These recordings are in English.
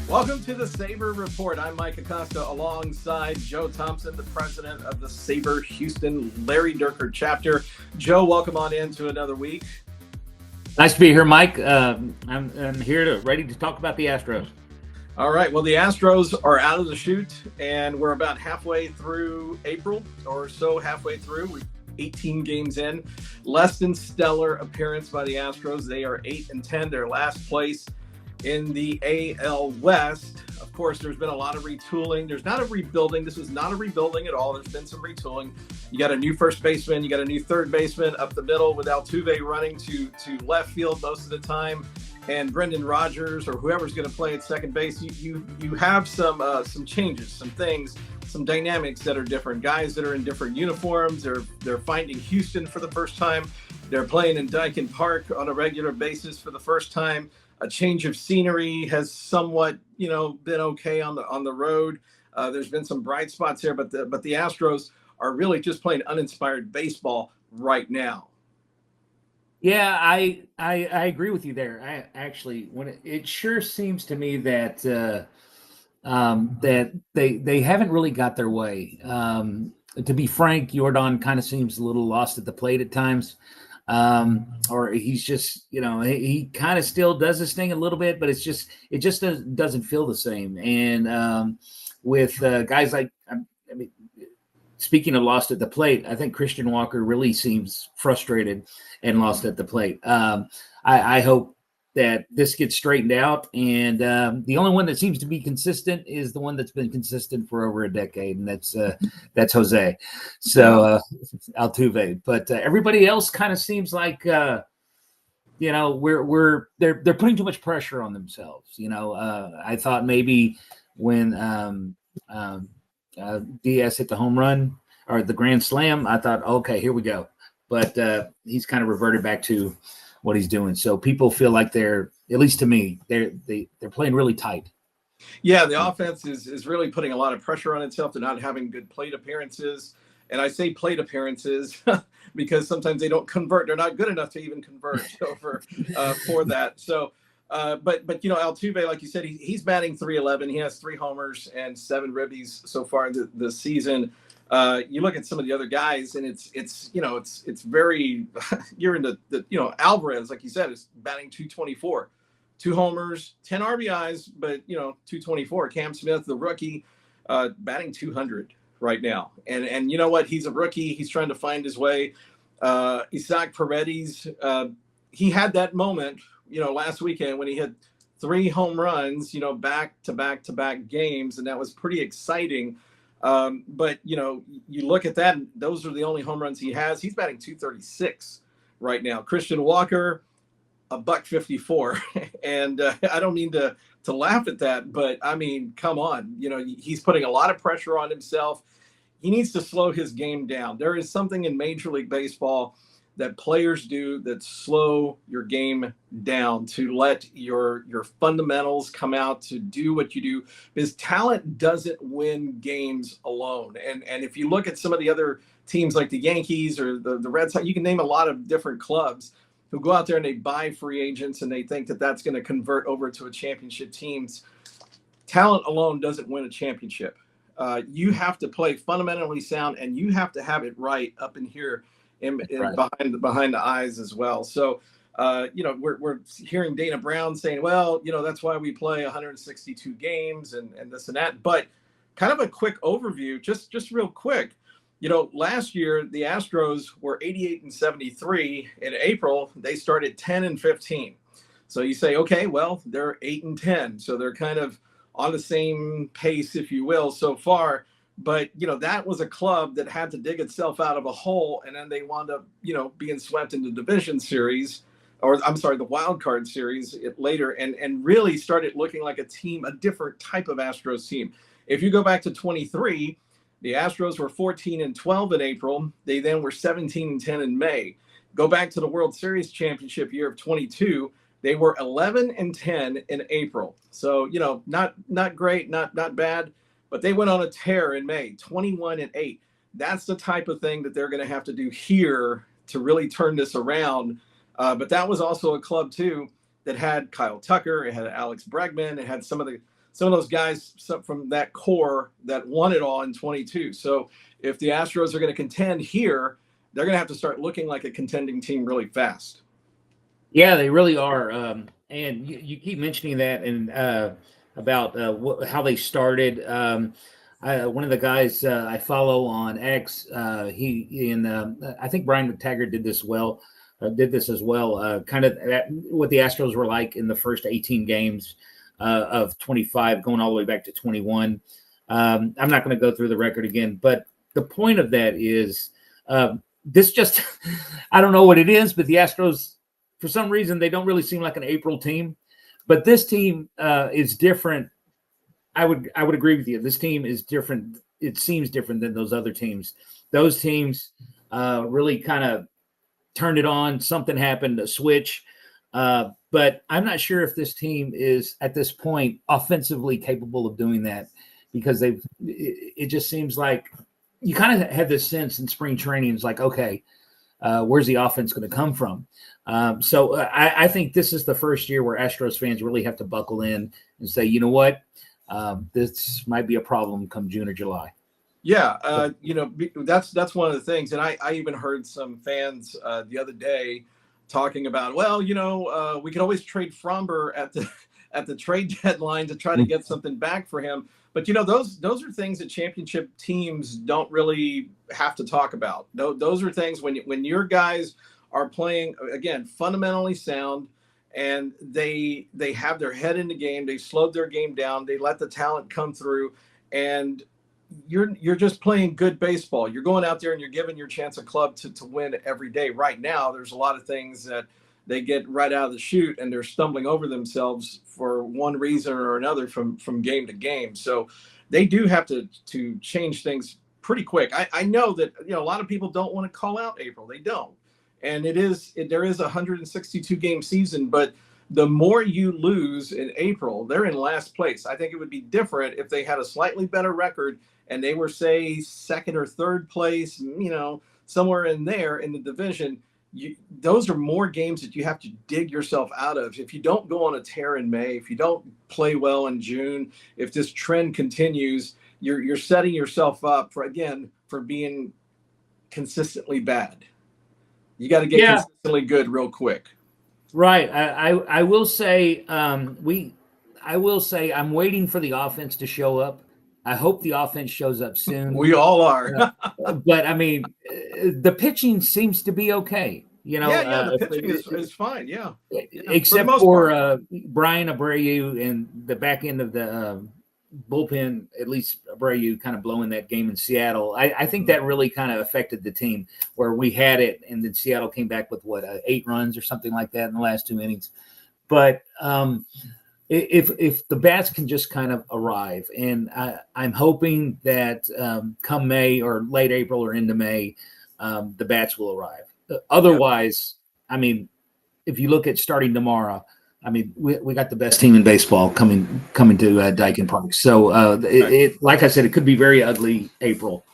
Welcome to the SABR Report. I'm Mike Acosta alongside Joe Thompson, the president of the SABR Houston Larry Dierker chapter. Joe, welcome on into another week. Nice to be here, Mike. I'm here ready to talk about the Astros. All right. Well, the Astros are out of the chute, and we're about halfway through April or so, halfway through. We're 18 games in. Less than stellar appearance by the Astros. They are 8-10, their last place in the AL West. Of course, there's been a lot of retooling. There's not a rebuilding. This is not a rebuilding at all. There's been some retooling. You got a new first baseman. You got a new third baseman up the middle with Altuve running to left field most of the time, and Brendan Rodgers or whoever's going to play at second base. You have some changes, some things, some dynamics that are different. Guys that are in different uniforms. They're finding Houston for the first time. They're playing in Dierker Park on a regular basis for the first time. A change of scenery has somewhat, been okay on the road. There's been some bright spots here, but the Astros are really just playing uninspired baseball right now. Yeah, I agree with you there. It sure seems to me that that they haven't really got their way. To be frank, Jordan kind of seems a little lost at the plate at times. Or he's just, he kind of still does this thing a little bit, but it just doesn't feel the same. And with guys like, speaking of lost at the plate, I think Christian Walker really seems frustrated and lost at the plate. I hope that this gets straightened out. And the only one that seems to be consistent is the one that's been consistent for over a decade, and that's Jose. So Altuve. But everybody else kind of seems like they're putting too much pressure on themselves. I thought maybe when Diaz hit the home run or the grand slam, I thought, okay, here we go. But he's kind of reverted back to what he's doing. So people feel like they're, at least to me, they're playing really tight. Yeah, the offense is really putting a lot of pressure on itself to not having good plate appearances. And I say plate appearances because sometimes they don't convert. They're not good enough to even convert over for that. So, but Altuve, like you said, he's batting .311. He has 3 homers and 7 ribbies so far this season. You look at some of the other guys, and it's very you're into the Alvarez, like you said, is batting .224, 2 homers, 10 RBIs, but 224. Cam Smith, the rookie, batting .200 right now, and you know what? He's a rookie. He's trying to find his way. Isaac Paredes, he had that moment, last weekend when he hit 3 home runs, back to back games, and that was pretty exciting. But you look at that, and those are the only home runs he has. He's batting .236 right now. Christian Walker, $154. And I don't mean to laugh at that, but I mean, come on, he's putting a lot of pressure on himself. He needs to slow his game down. There is something in Major League Baseball that players do that slow your game down, to let your fundamentals come out, to do what you do, because talent doesn't win games alone. And if you look at some of the other teams like the Yankees or the Red Sox, you can name a lot of different clubs who go out there and they buy free agents and they think that that's going to convert over to a championship teams. Talent alone doesn't win a championship. You have to play fundamentally sound, and you have to have it right up in here, behind the eyes as well. So, we're hearing Dana Brown saying, well, that's why we play 162 games and this and that. But kind of a quick overview, just real quick. Last year the Astros were 88-73. In April, they started 10-15. So you say, okay, well, they're 8-10. So they're kind of on the same pace, if you will, so far. But, that was a club that had to dig itself out of a hole, and then they wound up, being swept in the division series, or I'm sorry, the wild card series later, and really started looking like a team, a different type of Astros team. If you go back to 23, the Astros were 14-12 in April. They then were 17-10 in May. Go back to the World Series championship year of 22. They were 11-10 in April. So, not great, not bad. But they went on a tear in May, 21-8. That's the type of thing that they're going to have to do here to really turn this around. But that was also a club, too, that had Kyle Tucker. It had Alex Bregman. It had some of some of those guys from that core that won it all in 22. So if the Astros are going to contend here, they're going to have to start looking like a contending team really fast. Yeah, they really are. And you keep mentioning that and about how they started. One of the guys I follow on X, I think Brian McTaggart did this as well. Kind of what the Astros were like in the first 18 games of 25, going all the way back to 21. I'm not going to go through the record again, but the point of that is this just, I don't know what it is, but the Astros, for some reason, they don't really seem like an April team. But this team is different. I would agree with you. This team is different. It seems different than those other teams. Those teams really kind of turned it on. Something happened, a switch. But I'm not sure if this team is at this point offensively capable of doing that, because it just seems like you kind of had this sense in spring training. It's like, okay, where's the offense going to come from? So I think this is the first year where Astros fans really have to buckle in and say, you know what, this might be a problem come June or July. Yeah, that's one of the things. And I even heard some fans the other day talking about, well, we could always trade Fromber at the trade deadline to try to get something back for him. But those are things that championship teams don't really have to talk about. Those are things when your guys are playing, again, fundamentally sound, and they have their head in the game. They slowed their game down. They let the talent come through, and you're just playing good baseball. You're going out there and you're giving your chance a club to win every day. Right now, there's a lot of things that they get right out of the chute and they're stumbling over themselves for one reason or another from game to game. So they do have to change things pretty quick. I know that a lot of people don't want to call out April. They don't. And there is a 162 game season, but the more you lose in April, they're in last place. I think it would be different if they had a slightly better record and they were, say, second or third place, somewhere in there in the division. Those are more games that you have to dig yourself out of. If you don't go on a tear in May, if you don't play well in June, if this trend continues, you're setting yourself up for being consistently bad. You got to get consistently good real quick. Right. I will say I'm waiting for the offense to show up. I hope the offense shows up soon. We all are. But I mean, the pitching seems to be okay. The pitching is fine. Yeah. Except for Brian Abreu and the back end of the bullpen, at least Abreu kind of blowing that game in Seattle. I think that really kind of affected the team, where we had it and then Seattle came back with 8 runs or something like that in the last 2 innings. But if the bats can just kind of arrive, and I'm hoping that come May or late April or into May, the bats will arrive. Otherwise, I mean, if you look at starting tomorrow, I mean, we got the best team in baseball coming to Dierker Park. So like I said, it could be very ugly April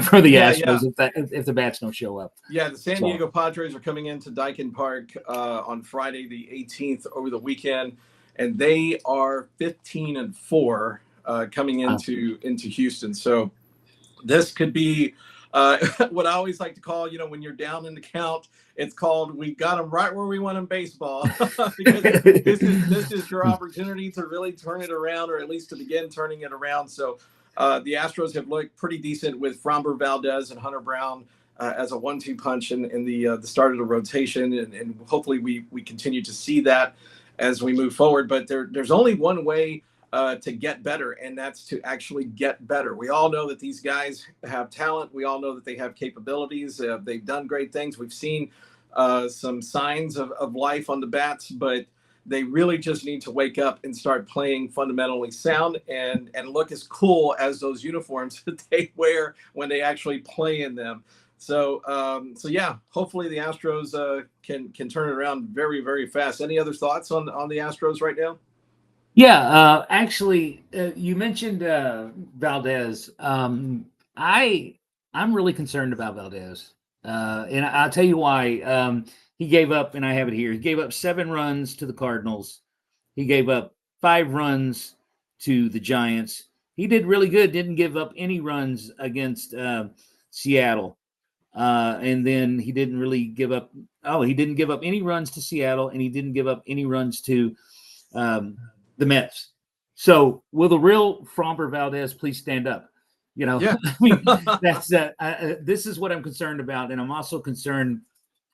for the Astros if the bats don't show up. Yeah, the San Diego Padres are coming into Dierker Park on Friday the 18th over the weekend, and they are 15-4 coming into Houston. So this could be what I always like to call, when you're down in the count, it's called we got them right where we want them baseball. Because this is your opportunity to really turn it around, or at least to begin turning it around. So the Astros have looked pretty decent with Fromber, Valdez, and Hunter Brown as a 1-2 punch in the start of the rotation, and hopefully we continue to see that as we move forward. But there's only one way to get better, and that's to actually get better. We all know that these guys have talent. We all know that they have capabilities. They've done great things. We've seen some signs of life on the bats, but they really just need to wake up and start playing fundamentally sound and look as cool as those uniforms that they wear when they actually play in them. So hopefully the Astros can turn it around very, very fast. Any other thoughts on the Astros right now? Yeah, actually, you mentioned Valdez. I'm really concerned about Valdez, and I'll tell you why. He gave up, and I have it here. He gave up 7 runs to the Cardinals. He gave up 5 runs to the Giants. He did really good. Didn't give up any runs against Seattle. And then he didn't really give up. Oh, he didn't give up any runs to Seattle, and he didn't give up any runs to the Mets. So, will the real Framber Valdez please stand up? Yeah. I mean, that's this is what I'm concerned about, and I'm also concerned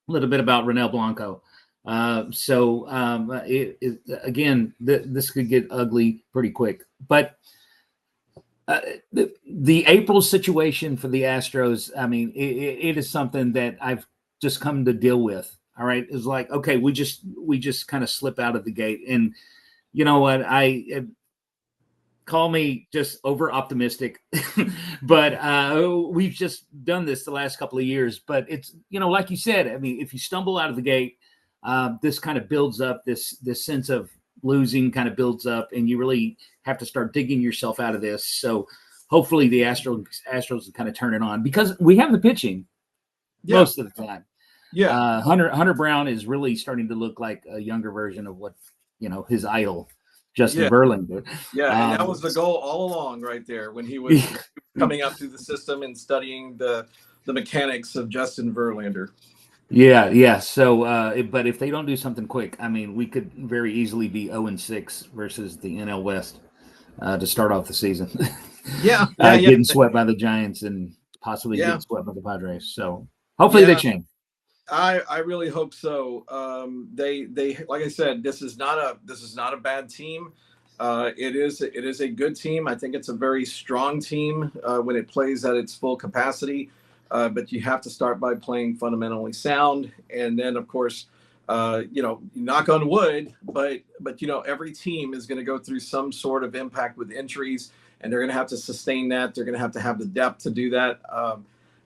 a little bit about Renel Blanco. Again, this could get ugly pretty quick. But the April situation for the Astros, I mean, it is something that I've just come to deal with. All right, it's like, okay, we just kind of slip out of the gate, and you know what? Call me just over optimistic, but we've just done this the last couple of years. But it's, like you said, I mean, if you stumble out of the gate, this kind of builds up, this sense of losing kind of builds up, and you really have to start digging yourself out of this. So hopefully the Astros kind of turn it on, because we have the pitching most of the time. Yeah. Hunter Brown is really starting to look like a younger version of what, his idol, Justin Verlander. Yeah, and that was the goal all along right there when he was coming up through the system and studying the mechanics of Justin Verlander. Yeah. So, but if they don't do something quick, I mean, we could very easily be 0-6 versus the NL West to start off the season. Getting swept by the Giants and possibly getting swept by the Padres. So hopefully they change. I really hope so. They like I said, this is not a bad team. It is a good team. I think it's a very strong team when it plays at its full capacity. But you have to start by playing fundamentally sound, and then of course, knock on wood. But every team is going to go through some sort of impact with injuries, and they're going to have to sustain that. They're going to have the depth to do that.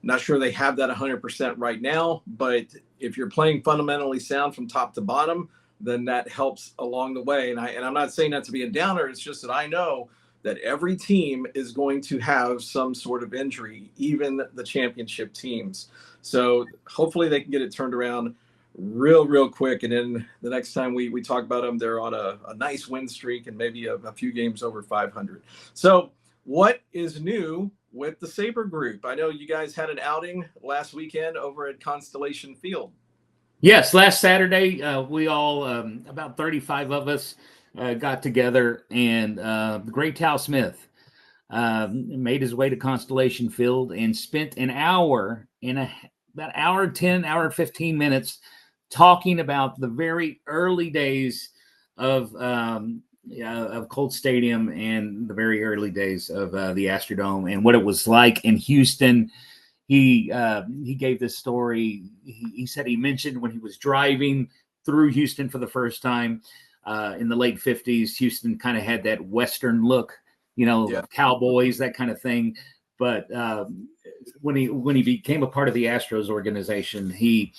Not sure they have that 100% right now, but if you're playing fundamentally sound from top to bottom, then that helps along the way. And I'm not saying that to be a downer. It's just that I know that every team is going to have some sort of injury, even the championship teams. So hopefully they can get it turned around real quick. And then the next time we talk about them, they're on a nice win streak and maybe a few games over 500. So what is new with the SABR group? I know you guys had an outing last weekend over at Constellation Field. Yes, last Saturday, we all, about 35 of us, got together, and the great Tal Smith made his way to Constellation Field and spent an hour about hour 10, hour 15 minutes talking about the very early days of Colt Stadium and the very early days of the Astrodome and what it was like in Houston. He gave this story. He said he mentioned when he was driving through Houston for the first time in the late 50s, Houston kind of had that Western look, cowboys, that kind of thing. But when he became a part of the Astros organization, he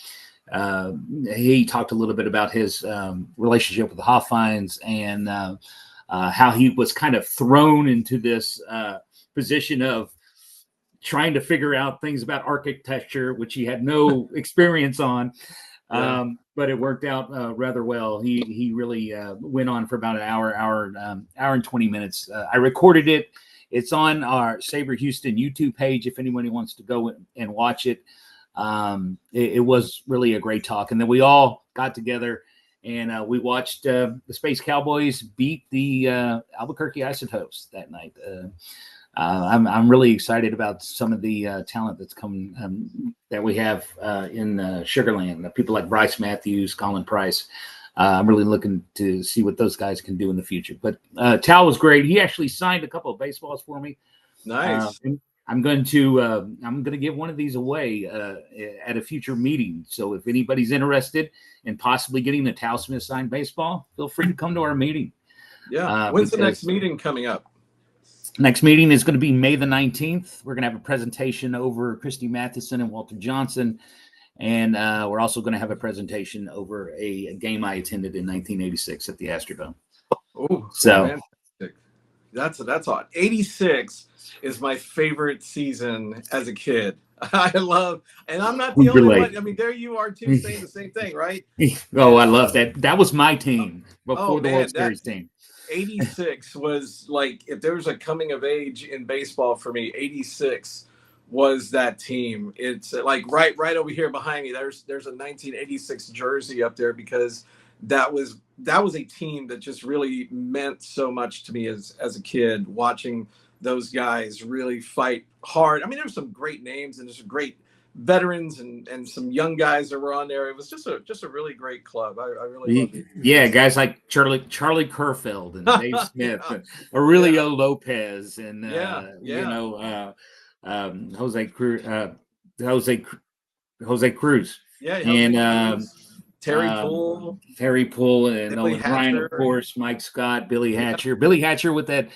talked a little bit about his relationship with the Hoffines and how he was kind of thrown into this position of trying to figure out things about architecture, which he had no experience on. But it worked out rather well. He really went on for about an hour and 20 minutes. I recorded it. It's on our SABR Houston YouTube page if anybody wants to go and watch it. It was really a great talk. And then we all got together and we watched the Space Cowboys beat the Albuquerque Isotopes that night. I'm really excited about some of the talent that's coming that we have in Sugarland. People like Bryce Matthews, Colin Price. I'm really looking to see what those guys can do in the future. But Tal was great. He actually signed a couple of baseballs for me. Nice. I'm going to give one of these away at a future meeting. So if anybody's interested in possibly getting a Tal Smith signed baseball, feel free to come to our meeting. Yeah. When's the next meeting coming up? Next meeting is going to be May the 19th. We're going to have a presentation over Christy Matheson and Walter Johnson. And we're also going to have a presentation over a game I attended in 1986 at the Astrodome. Oh, so fantastic. That's odd. 86 is my favorite season as a kid. I love, and I'm not the only one. I mean, there you are too, saying the same thing, right? Oh, I love that. That was my team before the World Series team. '86 was like, if there was a coming of age in baseball for me, '86 was that team. It's like right over here behind me. There's a 1986 jersey up there, because that was a team that just really meant so much to me as a kid, watching those guys really fight hard. I mean, there's some great names and there's some great veterans and some young guys that were on there. It was just a really great club. I really loved it. Yeah, guys like Charlie Kerfeld and Dave Smith, Yeah. and Aurelio Lopez, and Jose Cruz. Yeah, And Terry Poole, and Billy Owen Ryan, of Hatcher. course, Mike Scott, Billy Hatcher. Billy Hatcher with that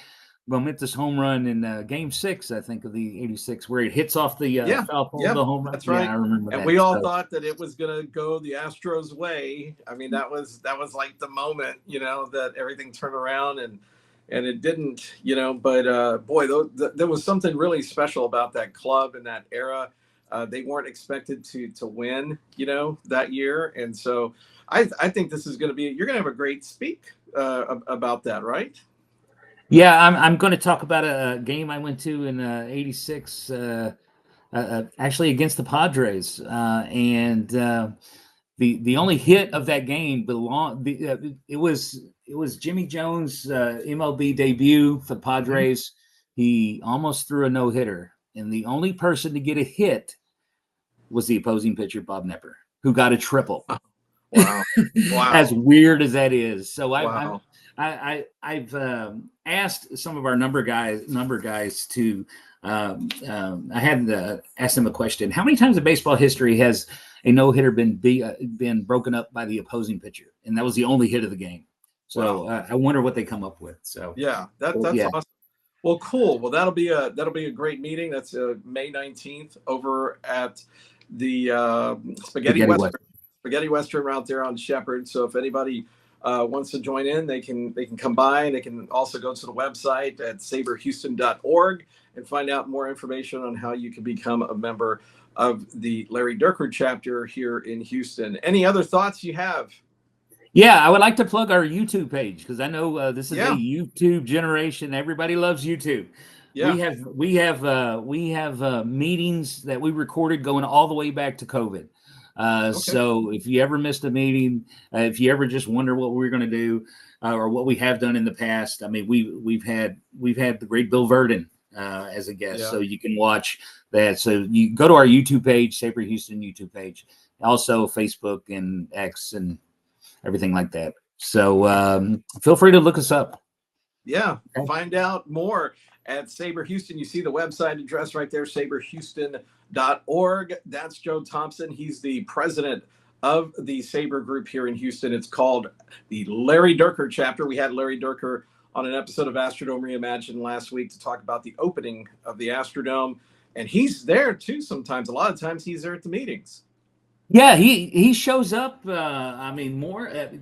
momentous home run in Game 6, I think, of the '86, where it hits off the foul pole of the home run. That's right. Yeah, I remember and that. we all thought that it was going to go the Astros' way. I mean, that was like the moment, that everything turned around, and it didn't, But boy, there was something really special about that club in that era. They weren't expected to win, that year, and so I think this is going to be. You're going to have a great speak about that, right? Yeah, I'm going to talk about a game I went to in '86, actually against the Padres, and the only hit of that game it was Jimmy Jones' MLB debut for the Padres. He almost threw a no-hitter, and the only person to get a hit was the opposing pitcher, Bob Nepper, who got a triple. Wow! As weird as that is, so wow. I've asked some of our number guys to. I had asked them a question: how many times in baseball history has a no-hitter been broken up by the opposing pitcher? And that was the only hit of the game. So I wonder what they come up with. So yeah, that's awesome. Well, cool. Well, that'll be a great meeting. That's May 19th over at the Spaghetti Western out there on Shepherd. So if anybody wants to join in, they can come by. They can also go to the website at saberhouston.org and find out more information on how you can become a member of the Larry Dierker chapter here in Houston. Any other thoughts you have? Yeah, I would like to plug our YouTube page, because I know this is a YouTube generation. Everybody loves YouTube. Yeah. We have meetings that we recorded going all the way back to COVID. So if you ever missed a meeting, if you ever just wonder what we're going to do or what we have done in the past, I mean, we've had the great Bill Verdon as a guest, so you can watch that. So you go to our YouTube page, SABR Houston YouTube page, also Facebook and X and everything like that. So feel free to look us up. Yeah, find out more at SABR Houston. You see the website address right there, saberhouston.org. That's Joe Thompson. He's the president of the SABR group here in Houston. It's called the Larry Dierker chapter. We had Larry Dierker on an episode of Astrodome Reimagined last week to talk about the opening of the Astrodome. And he's there too sometimes. A lot of times he's there at the meetings. Yeah, he shows up, I mean, more at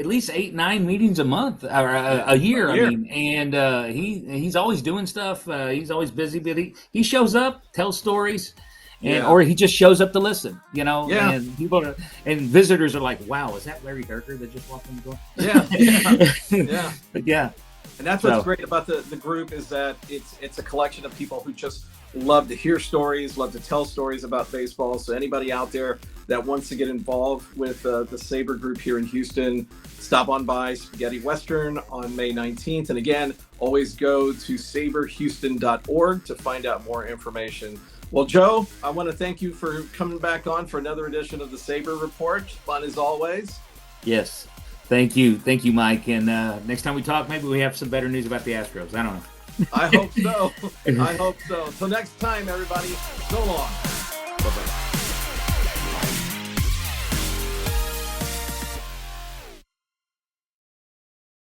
least 8-9 meetings a month or a year. I mean, and he's always doing stuff. He's always busy, but he shows up, tells stories, and or he just shows up to listen, and people and visitors are like, wow, is that Larry Dierker that just walked in the door? Yeah. But yeah. And that's what's great about the group, is that it's a collection of people who just love to hear stories, love to tell stories about baseball. So anybody out there that wants to get involved with the SABR group here in Houston, stop on by Spaghetti Western on May 19th. And again, always go to saberhouston.org to find out more information. Well, Joe, I want to thank you for coming back on for another edition of the SABR Report. Fun as always. Yes. Thank you, Mike. And next time we talk, maybe we have some better news about the Astros. I don't know. I hope so. I hope so. Till next time, everybody. So long. Bye-bye.